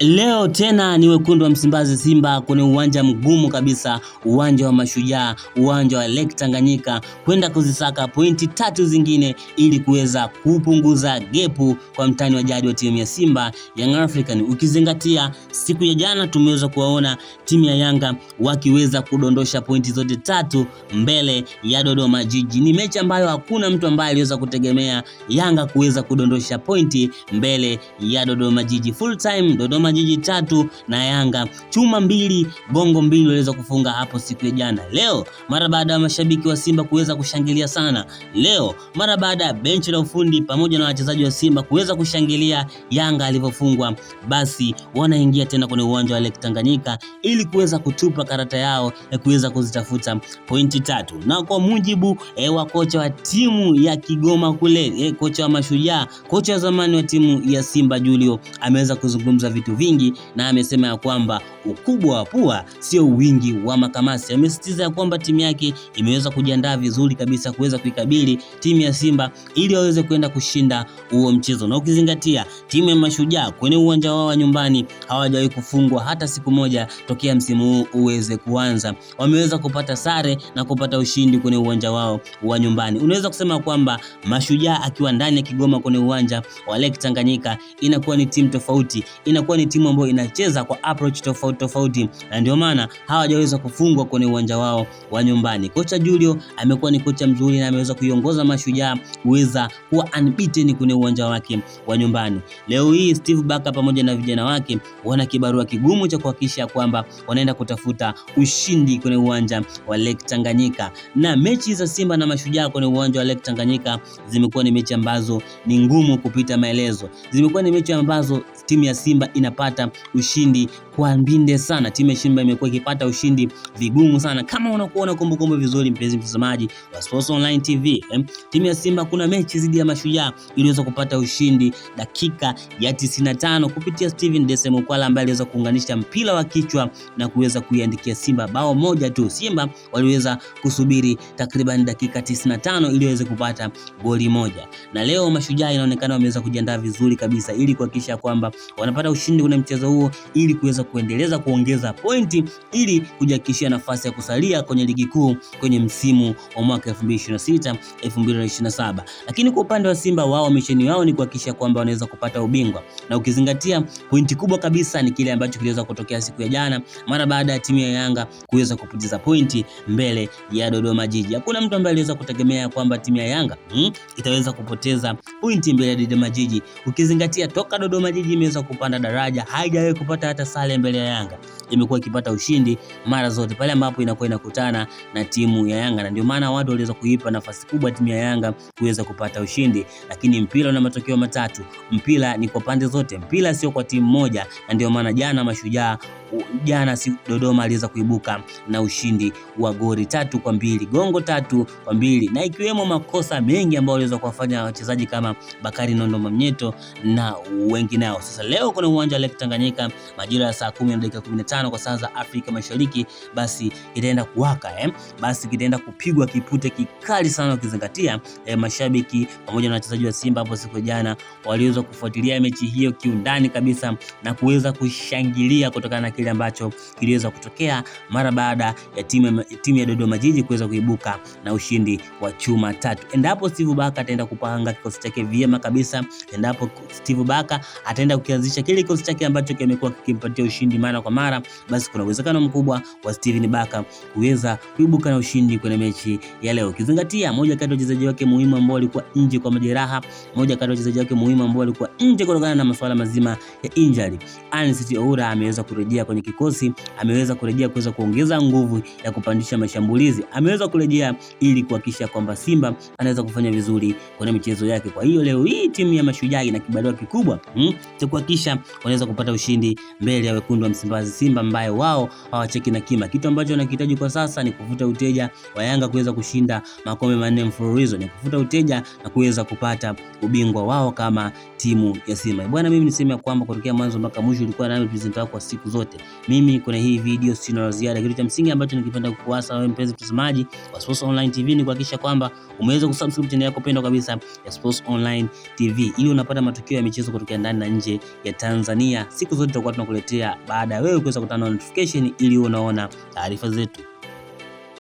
Leo tena ni wekundu wa Msimbazi Simba kwenye uwanja mgumu kabisa, uwanja wa Mashujaa, uwanja wa Lake Tanganyika, kwenda kuzisaka pointi 3 zingine ili kuweza kupunguza gepu kwa mtani wa jadi wa timu ya Simba, Young African. Ukizingatia siku ya jana tumeweza kuwaona timu ya Yanga wakiweza kudondosha pointi zote 3 mbele ya Dodoma Jiji. Ni mechi ambayo hakuna mtu ambaye aliweza kutegemea Yanga kuweza kudondosha pointi mbele ya Dodoma Jiji. Full time Dodoma Jiji 3 na Yanga chuma 2 gongo 2 waliweza kufunga hapo siku ya jana. Leo mara baada ya mashabiki wa Simba kuweza kushangilia sana, leo mara baada ya benchi la ufundi pamoja na wachezaji wa Simba kuweza kushangilia Yanga alivyofungwa, basi wanaingia tena kwenye uwanja wa Lake Tanganyika ili kuweza kutupa karata yao ya kuweza kuzitafuta pointi 3. Na kwa mujibu wa kocha wa timu ya Kigoma kule, kocha wa Mashujaa, kocha wa zamani wa timu ya Simba Julio, ameweza kuzungumza vitu vingi na amesema ya kwamba ukubwa wa pua sio wingi wa makamasi. Amesisitiza ya kwamba timu yake imeweza kujiandaa vizuri kabisa kuweza kuikabili timu ya Simba ili waweze kwenda kushinda huo mchezo. Na ukizingatia timu ya Mashujaa kwenye uwanja wao wa nyumbani hawajawahi kufungwa hata siku moja tokea msimu huu uweze kuanza. Wameweza kupata sare na kupata ushindi kwenye uwanja wao wa nyumbani. Unaweza kusema kwamba Mashujaa akiwa ndani ya Kigoma kwenye uwanja wa Lake Tanganyika inakuwa ni timu tofauti, inakuwa ni timu ambayo inacheza kwa approach tofauti, na ndio maana hawajaweza kufungwa kwenye uwanja wao wa nyumbani. Kocha Julio amekuwa ni kocha mzuri na ameweza kuiongoza Mashujaa kuweza kuwa unbeaten kwenye uwanja wake wa nyumbani. Leo hii Steve Barker pamoja na vijana wake wana kibarua kigumu cha kuhakikisha kwamba wanaenda kutafuta ushindi kwenye uwanja wa Lake Tanganyika. Na mechi za Simba na Mashujaa kwenye uwanja wa Lake Tanganyika zimekuwa ni mechi ambazo ni ngumu kupita maelezo. Zimekuwa ni mechi ambazo timu ya Simba inapata ushindi kwa mbinde sana. Timu ya Simba imekuwa ikipata ushindi vigumu sana. Kama unakuona kumbukumbu vizuri, mpenzi mtazamaji wa Sports Online TV, timu ya Simba kuna mechi dhidi ya Mashujaa iliweza kupata ushindi dakika ya 95 kupitia Steven Desemukwala ambaye aliweza kuunganisha mpira wa kichwa na kuweza kuiandikia Simba bao moja tu. Simba waliweza kusubiri takriban dakika 95 ili waweze kupata goli moja. Na leo Mashujaa inaonekana wameweza kujiandaa vizuri kabisa ili kuhakikisha kwamba wanapata ushindi kwenye mchezo huo ili kuweza kuendeleza kuongeza pointi ili kujihakikishia nafasi ya kusalia kwenye ligi kuu kwenye msimu wa mwaka 2026 2027. Lakini kwa upande wa Simba, wao misheni yao ni kuhakikisha kwamba wanaweza kupata ubingwa. Na ukizingatia pointi kubwa kabisa ni kile ambacho kiliweza kutokea siku ya jana mara baada ya timu ya Yanga kuweza kupoteza pointi mbele ya Dodoma Jiji. Hakuna mtu ambaye aliweza kutegemea kwamba timu ya Yanga itaweza kupoteza pointi mbele ya Dodoma Jiji. Ukizingatia toka Dodoma Jiji imeweza kupanda daraja, haijawahi kupata hata sare mbele ya Yanga. Imekuwa ikipata ushindi mara zote pale ambapo inakuwa inakutana na timu ya Yanga, na ndio maana watu waliweza kuipa nafasi kubwa timu ya Yanga kuweza kupata ushindi. Lakini mpira una matokeo matatu. Mpira ni kwa pande zote, mpira sio kwa timu moja, na ndio maana jana Mashujaa, jana si Dodoma aliweza kuibuka na ushindi wa goli 3-2, gongo 3-2, na ikiwemo makosa mengi ambayo waliweza kuwafanya wachezaji kama Bakari Nondo Mamnyeto na wengineo. Sasa leo kuna uwanja wa Lake Tanganyika majira ya saa 10:15 kwa saa za Afrika Mashariki, basi itaenda kuwaka basi kitaenda kupigwa kipute kikali sana, ukizingatia mashabiki pamoja na wachezaji wa Simba hapo siku jana waliweza kufuatilia mechi hiyo kiundani kabisa na kuweza kushangilia kutokana na kile ambacho kiliweza kutokea mara baada ya timu ya Dodoma Jiji kuweza kuibuka na ushindi wa chuma 3. Endapo Steve Barker ataenda kupanga kikosi chake vyema kabisa, endapo Steve Barker ataenda kukianzisha kile kikosi chake ambacho kimekuwa kikimpatia ushindi mara kwa mara, basi kuna uwezekano mkubwa wa Steven Barker kuweza kuibuka na ushindi kwenye mechi ya leo. Ukizingatia moja kati ya wachezaji wake muhimu ambao walikuwa nje kwa majeraha, moja kati ya wachezaji wake muhimu ambao walikuwa nje kutokana na masuala mazima ya injury, Anicet Oura ameweza kurejea kwenye kikosi, ameweza kurejea kuweza kuongeza nguvu ya kupandisha mashambulizi, ameweza kurejea ili kuhakikisha kwamba Simba anaweza kufanya vizuri kwenye michezo yake. Kwa hiyo leo hii timu ya Mashujaa ina kibarua kikubwa cha kuhakikisha wanaweza kupata ushindi mbele ya wekundu wa Msimbazi Simba, ambaye wao hawacheki na kima. Kitu ambacho wanahitaji kwa sasa ni kufuta uteja wa Yanga kuweza kushinda makombe 4 mfululizo, ni kufuta uteja na kuweza kupata ubingwa wao kama timu ya Simba. Bwana, mimi niseme kwamba kutokea mwanzo mpaka mwisho ulikuwa nami presenter wako kwa siku zote, Mimi kuna hii video sina la ziada. Kitu cha msingi ambacho nikipenda kukuasa wewe mpenzi mtazamaji wa Sports Online TV ni kuhakikisha kwamba umeweza kusubscribe channel yako pendwa kabisa ya Sports Online TV ili unapata matukio ya michezo kutoka ndani na nje ya Tanzania. Siku zote tutakuwa tunakuletea baada ya wewe kuweza kutana na notification ili unaona taarifa zetu.